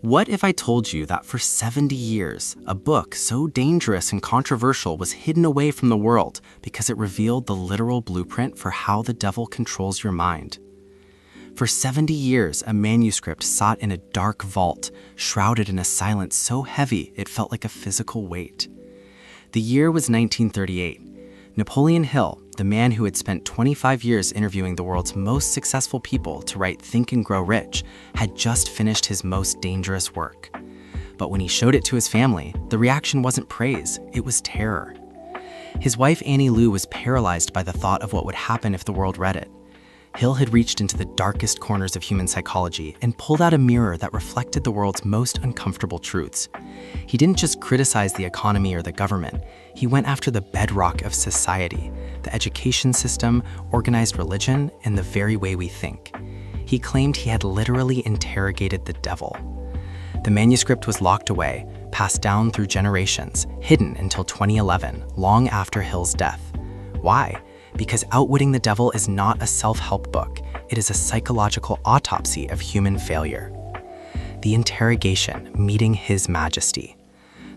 What if I told you that for 70 years, a book so dangerous and controversial was hidden away from the world because it revealed the literal blueprint for how the devil controls your mind? For 70 years, a manuscript sat in a dark vault, shrouded in a silence so heavy it felt like a physical weight. The year was 1938. Napoleon Hill, the man who had spent 25 years interviewing the world's most successful people to write Think and Grow Rich, had just finished his most dangerous work. But when he showed it to his family, the reaction wasn't praise, it was terror. His wife Annie Lou was paralyzed by the thought of what would happen if the world read it. Hill had reached into the darkest corners of human psychology and pulled out a mirror that reflected the world's most uncomfortable truths. He didn't just criticize the economy or the government, he went after the bedrock of society, the education system, organized religion, and the very way we think. He claimed he had literally interrogated the devil. The manuscript was locked away, passed down through generations, hidden until 2011, long after Hill's death. Why? Because Outwitting the Devil is not a self-help book, it is a psychological autopsy of human failure. The interrogation, meeting His Majesty.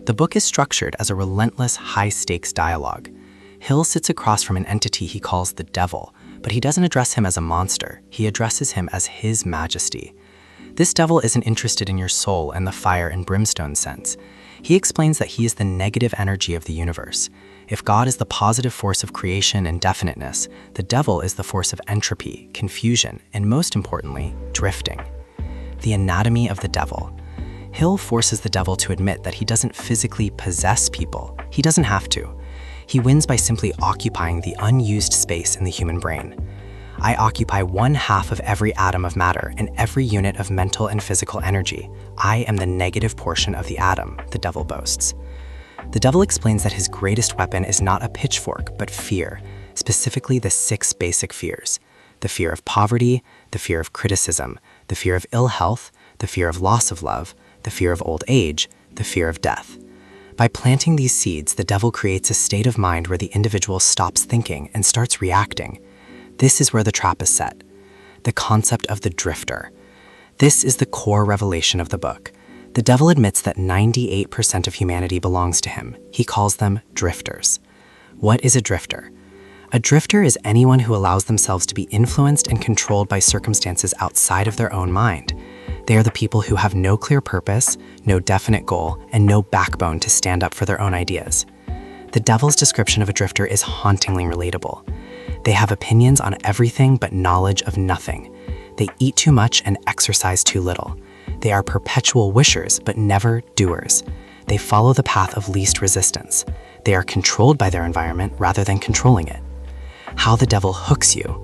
The book is structured as a relentless, high-stakes dialogue. Hill sits across from an entity he calls the devil, but he doesn't address him as a monster, he addresses him as His Majesty. This devil isn't interested in your soul in the fire and brimstone sense. He explains that he is the negative energy of the universe. If God is the positive force of creation and definiteness, the devil is the force of entropy, confusion, and most importantly, drifting. The anatomy of the devil. Hill forces the devil to admit that he doesn't physically possess people. He doesn't have to. He wins by simply occupying the unused space in the human brain. I occupy 1/2 of every atom of matter and every unit of mental and physical energy. I am the negative portion of the atom, the devil boasts. The devil explains that his greatest weapon is not a pitchfork, but fear, specifically the 6 basic fears. The fear of poverty, the fear of criticism, the fear of ill health, the fear of loss of love, the fear of old age, the fear of death. By planting these seeds, the devil creates a state of mind where the individual stops thinking and starts reacting. This is where the trap is set. The concept of the drifter. This is the core revelation of the book. The devil admits that 98% of humanity belongs to him. He calls them drifters. What is a drifter? A drifter is anyone who allows themselves to be influenced and controlled by circumstances outside of their own mind. They are the people who have no clear purpose, no definite goal, and no backbone to stand up for their own ideas. The devil's description of a drifter is hauntingly relatable. They have opinions on everything but knowledge of nothing. They eat too much and exercise too little. They are perpetual wishers but never doers. They follow the path of least resistance. They are controlled by their environment rather than controlling it. How the devil hooks you.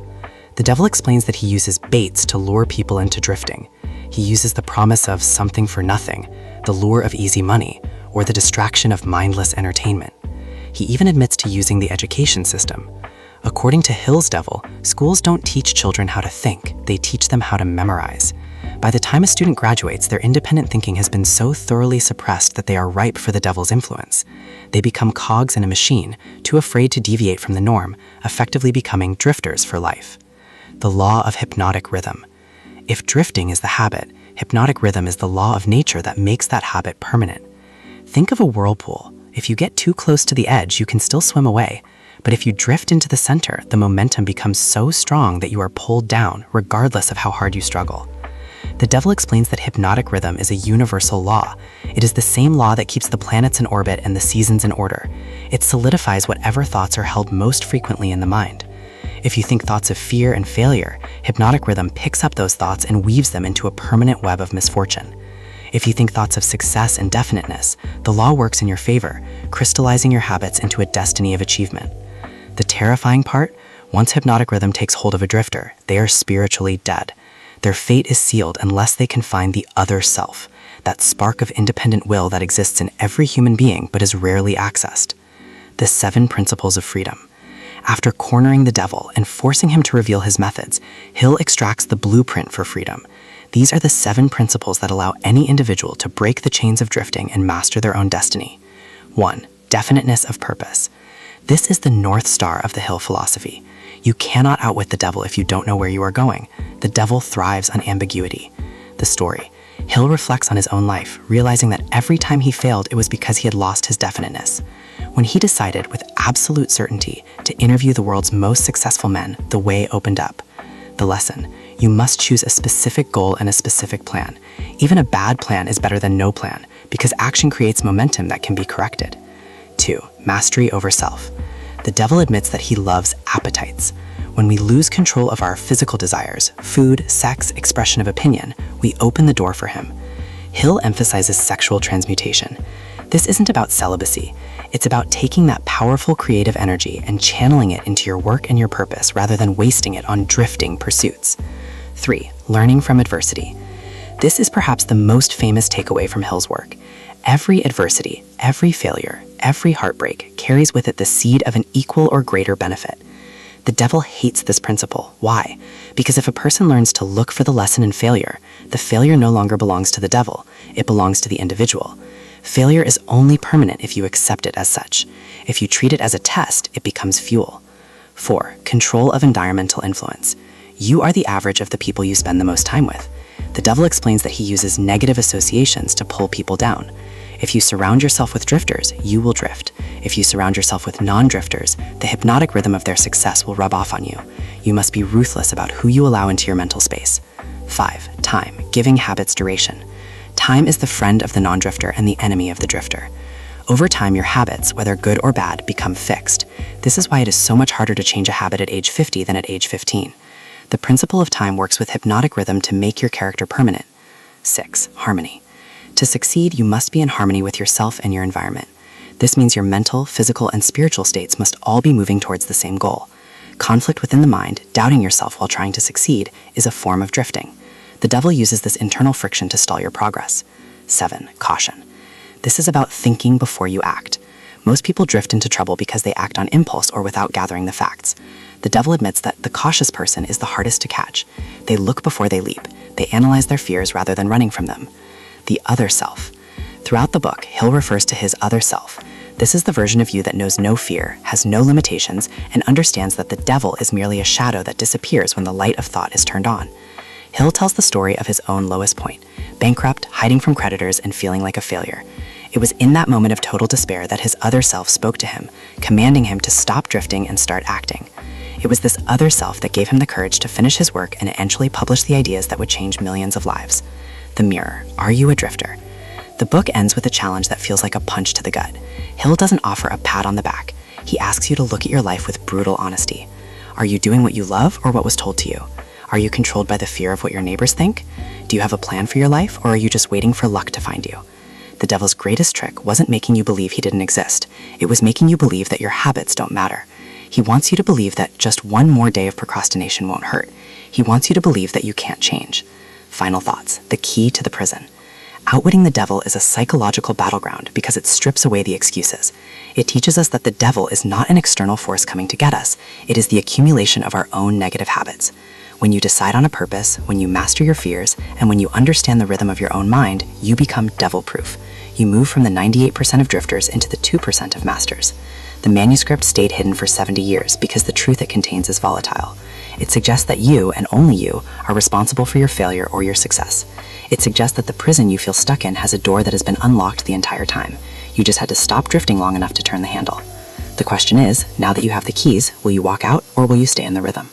The devil explains that he uses baits to lure people into drifting. He uses the promise of something for nothing, the lure of easy money, or the distraction of mindless entertainment. He even admits to using the education system. According to Hill's devil, schools don't teach children how to think, they teach them how to memorize. By the time a student graduates, their independent thinking has been so thoroughly suppressed that they are ripe for the devil's influence. They become cogs in a machine, too afraid to deviate from the norm, effectively becoming drifters for life. The law of hypnotic rhythm. If drifting is the habit, hypnotic rhythm is the law of nature that makes that habit permanent. Think of a whirlpool. If you get too close to the edge, you can still swim away. But if you drift into the center, the momentum becomes so strong that you are pulled down, regardless of how hard you struggle. The devil explains that hypnotic rhythm is a universal law. It is the same law that keeps the planets in orbit and the seasons in order. It solidifies whatever thoughts are held most frequently in the mind. If you think thoughts of fear and failure, hypnotic rhythm picks up those thoughts and weaves them into a permanent web of misfortune. If you think thoughts of success and definiteness, the law works in your favor, crystallizing your habits into a destiny of achievement. The terrifying part, once hypnotic rhythm takes hold of a drifter, they are spiritually dead. Their fate is sealed unless they can find the other self, that spark of independent will that exists in every human being but is rarely accessed. The 7 principles of freedom. After cornering the devil and forcing him to reveal his methods, Hill extracts the blueprint for freedom. These are the 7 principles that allow any individual to break the chains of drifting and master their own destiny. 1. Definiteness of purpose. This is the North Star of the Hill philosophy. You cannot outwit the devil if you don't know where you are going. The devil thrives on ambiguity. The story. Hill reflects on his own life, realizing that every time he failed, it was because he had lost his definiteness. When he decided with absolute certainty to interview the world's most successful men, the way opened up. The lesson: you must choose a specific goal and a specific plan. Even a bad plan is better than no plan, because action creates momentum that can be corrected. 2. Mastery over self. The devil admits that he loves appetites. When we lose control of our physical desires, food, sex, expression of opinion, we open the door for him. Hill emphasizes sexual transmutation. This isn't about celibacy. It's about taking that powerful creative energy and channeling it into your work and your purpose rather than wasting it on drifting pursuits. 3. Learning from adversity. This is perhaps the most famous takeaway from Hill's work. Every adversity, every failure, every heartbreak carries with it the seed of an equal or greater benefit. The devil hates this principle. Why? Because if a person learns to look for the lesson in failure, the failure no longer belongs to the devil, it belongs to the individual. Failure is only permanent if you accept it as such. If you treat it as a test, it becomes fuel. 4. Control of environmental influence. You are the average of the people you spend the most time with. The devil explains that he uses negative associations to pull people down. If you surround yourself with drifters, you will drift. If you surround yourself with non-drifters, the hypnotic rhythm of their success will rub off on you. You must be ruthless about who you allow into your mental space. 5. Time, giving habits duration. Time is the friend of the non-drifter and the enemy of the drifter. Over time, your habits, whether good or bad, become fixed. This is why it is so much harder to change a habit at age 50 than at age 15. The principle of time works with hypnotic rhythm to make your character permanent. 6. Harmony. To succeed, you must be in harmony with yourself and your environment. This means your mental, physical, and spiritual states must all be moving towards the same goal. Conflict within the mind, doubting yourself while trying to succeed, is a form of drifting. The devil uses this internal friction to stall your progress. 7. Caution. This is about thinking before you act. Most people drift into trouble because they act on impulse or without gathering the facts. The devil admits that the cautious person is the hardest to catch. They look before they leap. They analyze their fears rather than running from them. The other self. Throughout the book, Hill refers to his other self. This is the version of you that knows no fear, has no limitations, and understands that the devil is merely a shadow that disappears when the light of thought is turned on. Hill tells the story of his own lowest point, bankrupt, hiding from creditors, and feeling like a failure. It was in that moment of total despair that his other self spoke to him, commanding him to stop drifting and start acting. It was this other self that gave him the courage to finish his work and eventually publish the ideas that would change millions of lives. The mirror. Are you a drifter? The book ends with a challenge that feels like a punch to the gut. Hill doesn't offer a pat on the back. He asks you to look at your life with brutal honesty. Are you doing what you love or what was told to you? Are you controlled by the fear of what your neighbors think? Do you have a plan for your life, or are you just waiting for luck to find you? The devil's greatest trick wasn't making you believe he didn't exist. It was making you believe that your habits don't matter. He wants you to believe that just one more day of procrastination won't hurt. He wants you to believe that you can't change. Final thoughts. The key to the prison. Outwitting the devil is a psychological battleground because it strips away the excuses. It teaches us that the devil is not an external force coming to get us. It is the accumulation of our own negative habits. When you decide on a purpose, when you master your fears, and when you understand the rhythm of your own mind, you become devil-proof. You move from the 98% of drifters into the 2% of masters. The manuscript stayed hidden for 70 years because the truth it contains is volatile. It suggests that you, and only you, are responsible for your failure or your success. It suggests that the prison you feel stuck in has a door that has been unlocked the entire time. You just had to stop drifting long enough to turn the handle. The question is, now that you have the keys, will you walk out or will you stay in the rhythm?